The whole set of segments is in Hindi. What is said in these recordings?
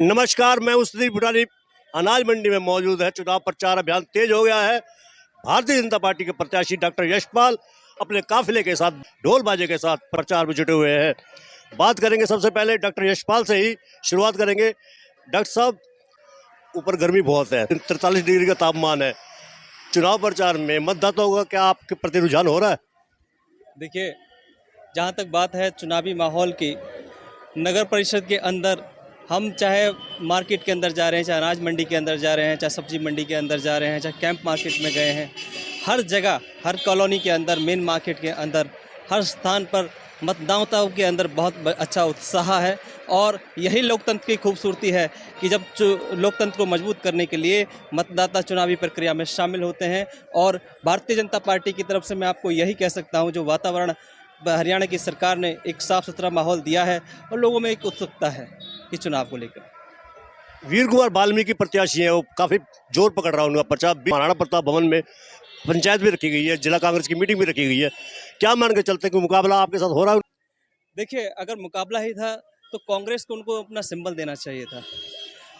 नमस्कार, मैं उस्ती भुटानी अनाज मंडी में मौजूद है। चुनाव प्रचार अभियान तेज हो गया है। भारतीय जनता पार्टी के प्रत्याशी डॉक्टर यशपाल अपने काफिले के साथ ढोल बाजे के साथ प्रचार में जुटे हुए हैं। बात करेंगे सबसे पहले डॉक्टर यशपाल से ही शुरुआत करेंगे। डॉक्टर साहब, ऊपर गर्मी बहुत है, 43 डिग्री का तापमान है। चुनाव प्रचार में मतदाताओं का क्या आपके प्रति रुझान हो रहा है? देखिए, जहाँ तक बात है चुनावी माहौल की, नगर परिषद के अंदर हम चाहे मार्केट के अंदर जा रहे हैं, चाहे अनाज मंडी के अंदर जा रहे हैं, चाहे सब्जी मंडी के अंदर जा रहे हैं, चाहे कैंप मार्केट में गए हैं, हर जगह, हर कॉलोनी के अंदर, मेन मार्केट के अंदर, हर स्थान पर मतदाताओं के अंदर बहुत अच्छा उत्साह है। और यही लोकतंत्र की खूबसूरती है कि जब लोकतंत्र को मजबूत करने के लिए मतदाता चुनावी प्रक्रिया में शामिल होते हैं। और भारतीय जनता पार्टी की तरफ से मैं आपको यही कह सकता हूं, जो वातावरण हरियाणा की सरकार ने एक साफ़ सुथरा माहौल दिया है और लोगों में एक उत्सुकता है कि चुनाव को लेकर। वीर कुमार वाल्मीकि प्रत्याशी हैं, वो काफी जोर पकड़ रहा है उनका प्रचार। महाराणा प्रताप भवन में पंचायत भी रखी गई है, जिला कांग्रेस की मीटिंग भी रखी गई है। क्या मान के चलते कि मुकाबला आपके साथ हो रहा है? देखिए, अगर मुकाबला ही था तो कांग्रेस को उनको अपना सिंबल देना चाहिए था।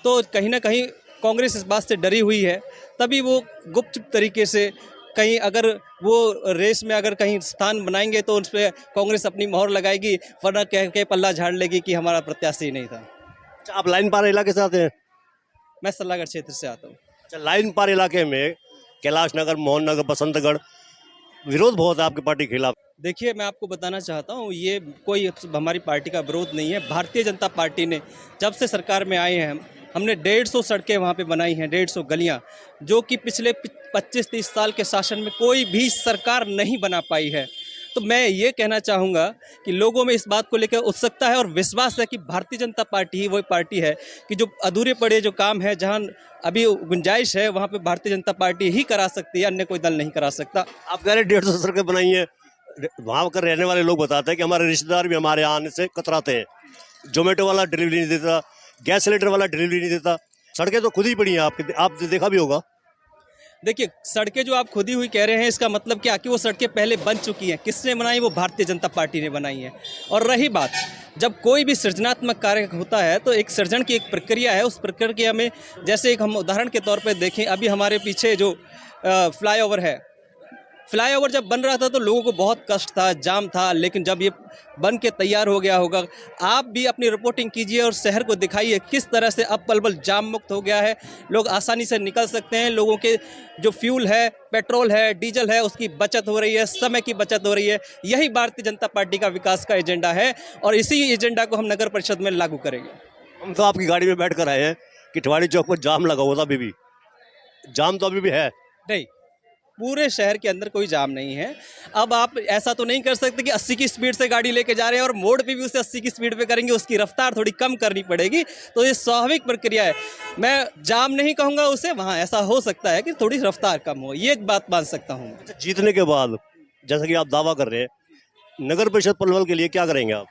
तो कहीं ना कहीं कांग्रेस इस बात से डरी हुई है, तभी वो गुप्त तरीके से कहीं अगर वो रेस में अगर कहीं स्थान बनाएंगे तो उस पर कांग्रेस अपनी मोहर लगाएगी, वरना कह के पल्ला झाड़ लेगी कि हमारा प्रत्याशी नहीं था। अच्छा, आप लाइन पार इलाके से आते हैं? मैं सल्लागढ़ क्षेत्र से आता हूँ। अच्छा, लाइन पार इलाके में कैलाश नगर, मोहन नगर, बसंतगढ़ विरोध बहुत है आपकी पार्टी के खिलाफ। देखिए, मैं आपको बताना चाहता हूँ, ये कोई हमारी पार्टी का विरोध नहीं है। भारतीय जनता पार्टी ने जब से सरकार में आए हैं, हमने 150 सड़कें वहाँ पे बनाई हैं, 150 गलियाँ, जो कि पिछले 25-30 साल के शासन में कोई भी सरकार नहीं बना पाई है। तो मैं ये कहना चाहूँगा कि लोगों में इस बात को लेकर उत्सुकता है और विश्वास है कि भारतीय जनता पार्टी ही वही पार्टी है कि जो अधूरे पड़े जो काम है, जहाँ अभी गुंजाइश है, वहाँ पे भारतीय जनता पार्टी ही करा सकती है, अन्य कोई दल नहीं करा सकता। आप कह रहे 150 सड़कें बनाई हैं। वहाँ कर रहने वाले लोग बताते हैं कि हमारे रिश्तेदार भी हमारे आने से कतराते हैं। जोमेटो वाला डिलीवरी नहीं देता, गैस सिलेंडर वाला डिलीवरी नहीं देता। सड़कें तो खुद ही पड़ी हैं आपके, आपने देखा भी होगा। देखिए, सड़कें जो आप खुदी हुई कह रहे हैं, इसका मतलब क्या कि वो सड़कें पहले बन चुकी हैं। किसने बनाई? वो भारतीय जनता पार्टी ने बनाई है। और रही बात, जब कोई भी सृजनात्मक कार्य होता है तो एक सृजन की एक प्रक्रिया है। उस प्रक्रिया में जैसे एक हम उदाहरण के तौर पे देखें, अभी हमारे पीछे जो फ्लाईओवर है, फ्लाईओवर जब बन रहा था तो लोगों को बहुत कष्ट था, जाम था, लेकिन जब ये बन के तैयार हो गया होगा, आप भी अपनी रिपोर्टिंग कीजिए और शहर को दिखाइए किस तरह से अब पल-पल जाम मुक्त हो गया है। लोग आसानी से निकल सकते हैं, लोगों के जो फ्यूल है, पेट्रोल है, डीजल है, उसकी बचत हो रही है, समय की बचत हो रही है। यही भारतीय जनता पार्टी का विकास का एजेंडा है और इसी एजेंडा को हम नगर परिषद में लागू करेंगे। हम तो आपकी गाड़ी में बैठ कर आए हैं कि टिवाड़ी चौक पर जाम लगा हुआ था। अभी भी जाम तो अभी भी है? नहीं, पूरे शहर के अंदर कोई जाम नहीं है। अब आप ऐसा तो नहीं कर सकते कि 80 की स्पीड से गाड़ी लेके जा रहे हैं और मोड़ पे भी उसे 80 की स्पीड पे करेंगे, उसकी रफ्तार थोड़ी कम करनी पड़ेगी। तो ये स्वाभाविक प्रक्रिया है। मैं जाम नहीं कहूँगा उसे, वहाँ ऐसा हो सकता है कि थोड़ी रफ्तार कम हो, ये बात मान सकता हूँ। अच्छा, जीतने के बाद जैसा कि आप दावा कर रहे हैं, नगर परिषद पलवल के लिए क्या करेंगे आप?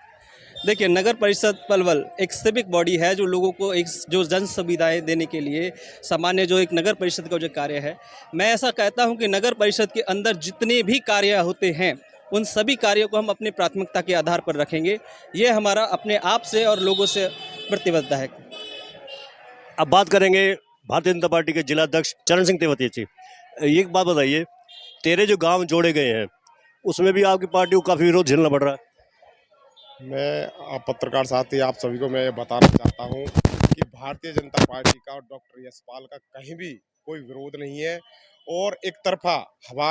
देखिए, नगर परिषद पलवल एक सिविक बॉडी है जो लोगों को एक जो जन सुविधाएँ देने के लिए सामान्य जो एक नगर परिषद का जो कार्य है, मैं ऐसा कहता हूं कि नगर परिषद के अंदर जितने भी कार्य होते हैं, उन सभी कार्यों को हम अपनी प्राथमिकता के आधार पर रखेंगे। ये हमारा अपने आप से और लोगों से प्रतिबद्धता है। अब बात करेंगे भारतीय जनता पार्टी के जिला अध्यक्ष चरण सिंह तेवतिया जी। एक बात बताइए, 13 जो गाँव जोड़े गए हैं उसमें भी आपकी पार्टी को काफ़ी विरोध झेलना पड़ रहा है। मैं आप पत्रकार साथी आप सभी को मैं बताना चाहता हूं कि भारतीय जनता पार्टी का और डॉक्टर यशपाल का कहीं भी कोई विरोध नहीं है और एक तरफा हवा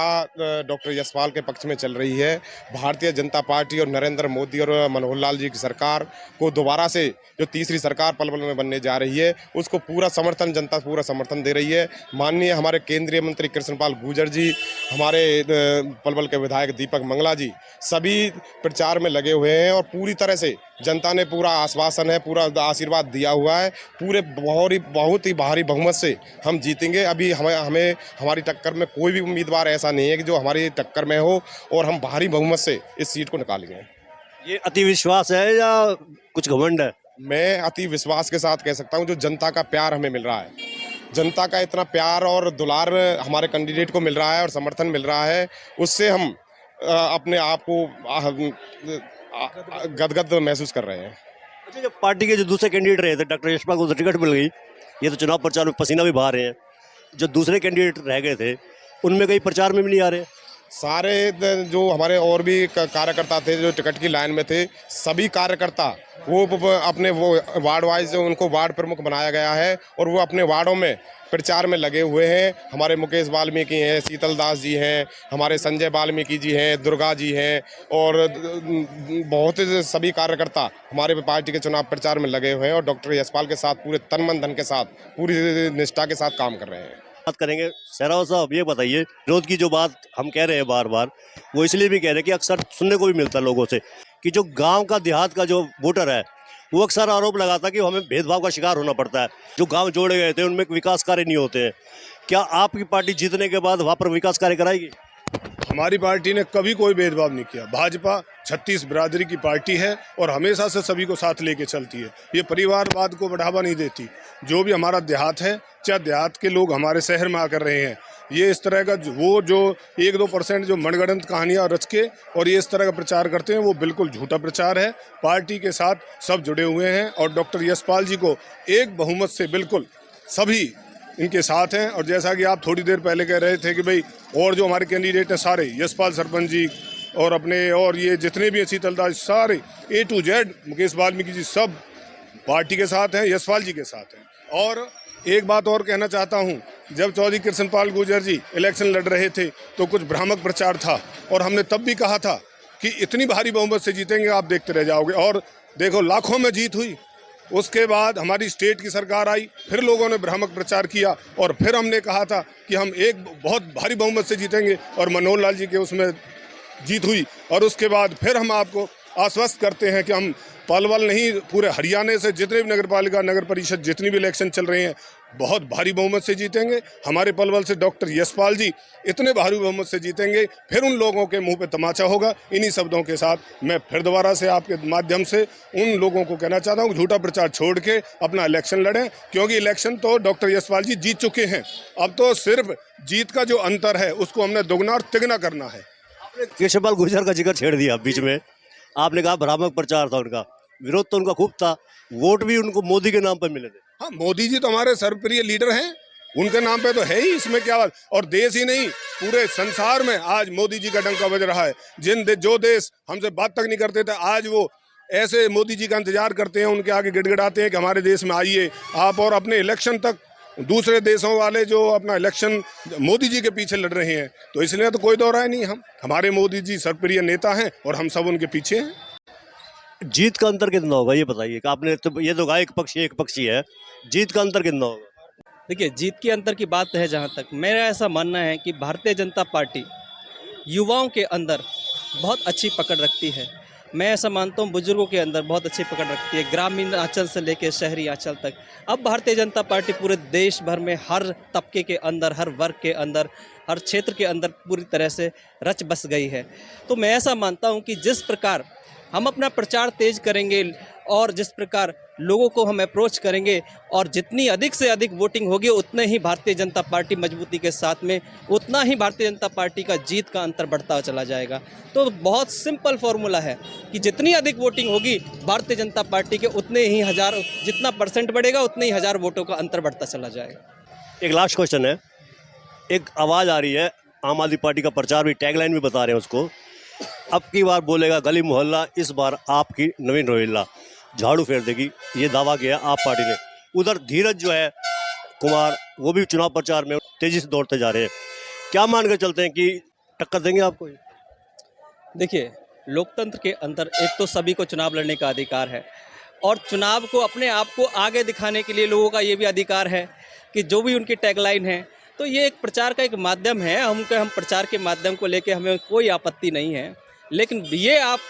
डॉक्टर यशपाल के पक्ष में चल रही है। भारतीय जनता पार्टी और नरेंद्र मोदी और मनोहर लाल जी की सरकार को दोबारा से जो तीसरी सरकार पलवल में बनने जा रही है, उसको पूरा समर्थन, जनता पूरा समर्थन दे रही है। माननीय हमारे केंद्रीय मंत्री कृष्णपाल गुर्जर जी, हमारे पलवल के विधायक दीपक मंगला जी, सभी प्रचार में लगे हुए हैं और पूरी तरह से जनता ने पूरा आश्वासन है, पूरा आशीर्वाद दिया हुआ है। पूरे बहुत ही भारी बहुमत से हम जीतेंगे। अभी हमें हमारी टक्कर में कोई भी उम्मीदवार ऐसा नहीं है कि जो हमारी टक्कर में हो, और हम भारी बहुमत से इस सीट को निकालेंगे। ये अति विश्वास है या कुछ घमंड है? मैं अति विश्वास के साथ कह सकता हूं, जो जनता का प्यार हमें मिल रहा है, जनता का इतना प्यार और दुलार हमारे कैंडिडेट को मिल रहा है और समर्थन मिल रहा है, उससे हम अपने आप को गदगद महसूस कर रहे हैं। अच्छा, जब पार्टी के जो दूसरे कैंडिडेट रहे थे, डॉक्टर यशपाल को तो टिकट मिल गई, ये तो चुनाव प्रचार में पसीना भी बहा रहे हैं। जो दूसरे कैंडिडेट रह गए थे उनमें कहीं प्रचार में भी नहीं आ रहे। सारे जो हमारे और भी कार्यकर्ता थे जो टिकट की लाइन में थे, सभी कार्यकर्ता वो अपने वो वार्ड वाइज उनको वार्ड प्रमुख बनाया गया है और वो अपने वार्डों में प्रचार में लगे हुए हैं। हमारे मुकेश वाल्मीकि हैं, शीतल दास जी हैं, हमारे संजय वाल्मीकि जी हैं, दुर्गा जी हैं और बहुत सभी कार्यकर्ता हमारे पार्टी के चुनाव प्रचार में लगे हुए हैं और डॉक्टर यशपाल के साथ पूरे तन मन धन के साथ, पूरी निष्ठा के साथ काम कर रहे हैं। बात करेंगे सहरावत साहब, ये बताइए, विरोध की जो बात हम कह रहे हैं बार बार, वो इसलिए भी कह रहे हैं कि अक्सर सुनने को भी मिलता है लोगों से कि जो गांव का देहात का जो वोटर है वो अक्सर आरोप लगाता है कि हमें भेदभाव का शिकार होना पड़ता है। जो गांव जोड़े गए थे उनमें विकास कार्य नहीं होते हैं। क्या आपकी पार्टी जीतने के बाद वहाँ पर विकास कार्य कराएगी? हमारी पार्टी ने कभी कोई भेदभाव नहीं किया। भाजपा 36 बिरादरी की पार्टी है और हमेशा से सभी को साथ लेके चलती है। ये परिवारवाद को बढ़ावा नहीं देती। जो भी हमारा देहात है, चाहे देहात के लोग हमारे शहर में आकर रहे हैं, ये इस तरह का वो जो 1-2% जो मनगढ़ंत कहानियां रच के और ये इस तरह का प्रचार करते हैं, वो बिल्कुल झूठा प्रचार है। पार्टी के साथ सब जुड़े हुए हैं और डॉक्टर यशपाल जी को एक बहुमत से बिल्कुल सभी इनके साथ हैं। और जैसा कि आप थोड़ी देर पहले कह रहे थे कि भाई और जो हमारे कैंडिडेट हैं सारे, यशपाल सरपंच जी और अपने और ये जितने भी शीतल दास, सारे A to Z, Mukesh Valmiki ji, सब पार्टी के साथ हैं, यशपाल जी के साथ हैं। और एक बात और कहना चाहता हूं, जब चौधरी कृष्णपाल गुर्जर जी इलेक्शन लड़ रहे थे तो कुछ भ्रामक प्रचार था और हमने तब भी कहा था कि इतनी भारी बहुमत से जीतेंगे, आप देखते रह जाओगे। और देखो लाखों में जीत हुई। उसके बाद हमारी स्टेट की सरकार आई, फिर लोगों ने भ्रामक प्रचार किया और फिर हमने कहा था कि हम एक बहुत भारी बहुमत से जीतेंगे और मनोहर लाल जी के उसमें जीत हुई। और उसके बाद फिर हम आपको आश्वस्त करते हैं कि हम पलवल नहीं, पूरे हरियाणा से जितने भी नगर पालिका नगर परिषद जितनी भी इलेक्शन चल रहे हैं बहुत भारी बहुमत से जीतेंगे। हमारे पलवल से डॉक्टर यशपाल जी इतने भारी बहुमत से जीतेंगे, फिर उन लोगों के मुंह पे तमाचा होगा। इन्हीं शब्दों के साथ मैं फिर दोबारा से आपके माध्यम से उन लोगों को कहना चाहता हूँ, झूठा प्रचार छोड़ के अपना इलेक्शन लड़ें, क्योंकि इलेक्शन तो डॉक्टर यशपाल जी जीत चुके हैं। अब तो सिर्फ जीत का जो अंतर है उसको हमने दोगुना और तिगुना करना है। कृष्णपाल गुर्जर का जिक्र छेड़ दिया बीच में, आपने कहा भ्रामक प्रचार था उनका, विरोध तो उनका खूब था, वोट भी उनको मोदी के नाम पर मिले थे। हाँ, मोदी जी तो हमारे सर्वप्रिय लीडर हैं, उनके नाम पे तो है ही, इसमें क्या बात। और देश ही नहीं, पूरे संसार में आज मोदी जी का डंका बज रहा है। जो देश हमसे बात तक नहीं करते थे, आज वो ऐसे मोदी जी का इंतजार करते हैं, उनके आगे गिड़गिड़ाते हैं कि हमारे देश में आइए आप। और अपने इलेक्शन तक दूसरे देशों वाले जो अपना इलेक्शन मोदी जी के पीछे लड़ रहे हैं, तो इसलिए तो कोई दो राय नहीं। हमारे मोदी जी सर्वप्रिय नेता हैं और हम सब उनके पीछे हैं। जीत का अंतर कितना होगा ये बताइए कि आपने तो ये तो कहा एक पक्षी है, जीत का अंतर कितना होगा? देखिए, जीत के अंतर की बात है, जहाँ तक मेरा ऐसा मानना है कि भारतीय जनता पार्टी युवाओं के अंदर बहुत अच्छी पकड़ रखती है। मैं ऐसा मानता हूँ बुजुर्गों के अंदर बहुत अच्छी पकड़ रखती है, ग्रामीण आंचल से लेकर शहरी आंचल तक। अब भारतीय जनता पार्टी पूरे देश भर में हर तबके के अंदर, हर वर्ग के अंदर, हर क्षेत्र के अंदर पूरी तरह से रच बस गई है। तो मैं ऐसा मानता हूँ कि जिस प्रकार हम अपना प्रचार तेज करेंगे और जिस प्रकार लोगों को हम अप्रोच करेंगे और जितनी अधिक से अधिक वोटिंग होगी, उतने ही भारतीय जनता पार्टी मजबूती के साथ में, उतना ही भारतीय जनता पार्टी का जीत का अंतर बढ़ता चला जाएगा। तो बहुत सिंपल फॉर्मूला है कि जितनी अधिक वोटिंग होगी भारतीय जनता पार्टी के, उतने ही हजार, जितना परसेंट बढ़ेगा उतने ही 1000 वोटों का अंतर बढ़ता चला जाएगा। एक लास्ट क्वेश्चन है, एक आवाज़ आ रही है, आम आदमी पार्टी का प्रचार भी, टैगलाइन भी बता रहे हैं उसको, अब की बार बोलेगा गली मोहल्ला, इस बार आपकी नवीन रोहिल्ला झाड़ू फेर देगी, ये दावा किया आप पार्टी ने। उधर धीरज जो है कुमार, वो भी चुनाव प्रचार में तेजी से दौड़ते जा रहे हैं। क्या मान कर चलते हैं कि टक्कर देंगे आपको? देखिए, लोकतंत्र के अंदर एक तो सभी को चुनाव लड़ने का अधिकार है और चुनाव को अपने आप को आगे दिखाने के लिए लोगों का ये भी अधिकार है कि जो भी उनकी टैगलाइन है, तो ये एक प्रचार का एक माध्यम है। हम प्रचार के माध्यम को लेके हमें कोई आपत्ति नहीं है, लेकिन ये आप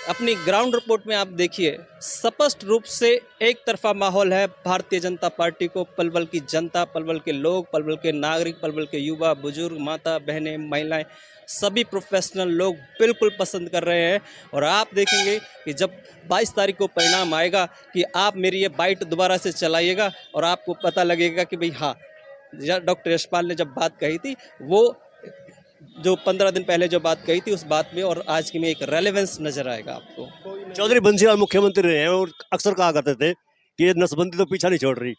अपनी ग्राउंड रिपोर्ट में आप देखिए, स्पष्ट रूप से एक तरफा माहौल है। भारतीय जनता पार्टी को पलवल की जनता, पलवल के लोग, पलवल के नागरिक, पलवल के युवा, बुजुर्ग, माता बहनें, महिलाएं, सभी प्रोफेशनल लोग बिल्कुल पसंद कर रहे हैं। और आप देखेंगे कि जब 22 तारीख को परिणाम आएगा कि आप मेरी ये बाइट दोबारा से चलाइएगा और आपको पता लगेगा कि भाई हाँ, डॉक्टर यशपाल ने जब बात कही थी, वो जो 15 दिन पहले जो बात कही थी, उस बात में और आज की में एक रेलेवेंस नज़र आएगा आपको। चौधरी बंसीलाल मुख्यमंत्री रहे हैं और अक्सर कहा करते थे कि ये नसबंदी तो पीछा नहीं छोड़ रही।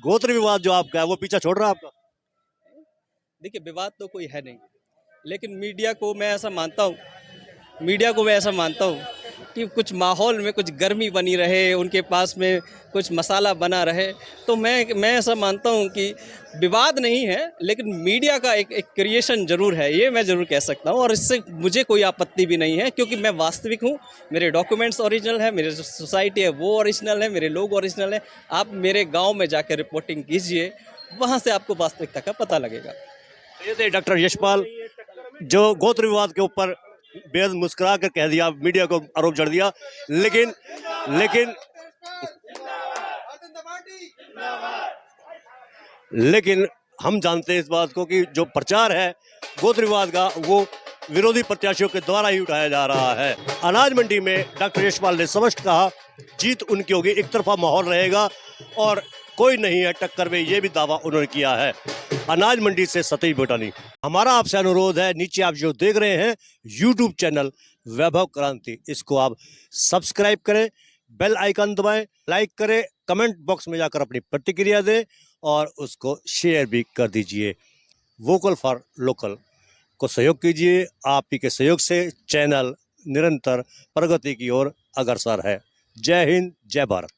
गोत्र विवाद जो आपका है वो पीछा छोड़ रहा है आपका? देखिए, विवाद तो कोई है नहीं, लेकिन मीडिया को मैं ऐसा मानता हूँ, मीडिया को मैं ऐसा मानता हूँ कि कुछ माहौल में कुछ गर्मी बनी रहे, उनके पास में कुछ मसाला बना रहे। तो मैं ऐसा मानता हूँ कि विवाद नहीं है, लेकिन मीडिया का एक क्रिएशन ज़रूर है, ये मैं ज़रूर कह सकता हूँ। और इससे मुझे कोई आपत्ति भी नहीं है, क्योंकि मैं वास्तविक हूँ, मेरे डॉक्यूमेंट्स ओरिजिनल है, मेरे जो सोसाइटी है वो ओरिजिनल है, मेरे लोग ओरिजिनल है। आप मेरे गाँव में जाकर रिपोर्टिंग कीजिए, वहाँ से आपको वास्तविकता का पता लगेगा। ये थे डॉक्टर यशपाल, जो गोत्र विवाद के ऊपर बेहद मुस्कुरा कर कह दिया, मीडिया को आरोप जड़ दिया। लेकिन हम जानते हैं इस बात को कि जो प्रचार है गोत्र विवाद का वो विरोधी प्रत्याशियों के द्वारा ही उठाया जा रहा है। अनाज मंडी में डॉक्टर यशपाल ने स्पष्ट कहा, जीत उनकी होगी, एक तरफा माहौल रहेगा और कोई नहीं है टक्कर में, ये भी दावा उन्होंने किया है। अनाज मंडी से सतीश भोटानी। हमारा आपसे अनुरोध है, नीचे आप जो देख रहे हैं यूट्यूब चैनल वैभव क्रांति, इसको आप सब्सक्राइब करें, बेल आइकन दबाएं, लाइक करें, कमेंट बॉक्स में जाकर अपनी प्रतिक्रिया दें और उसको शेयर भी कर दीजिए। वोकल फॉर लोकल को सहयोग कीजिए। आप ही के सहयोग से चैनल निरंतर प्रगति की ओर अग्रसर है। जय हिंद, जय भारत।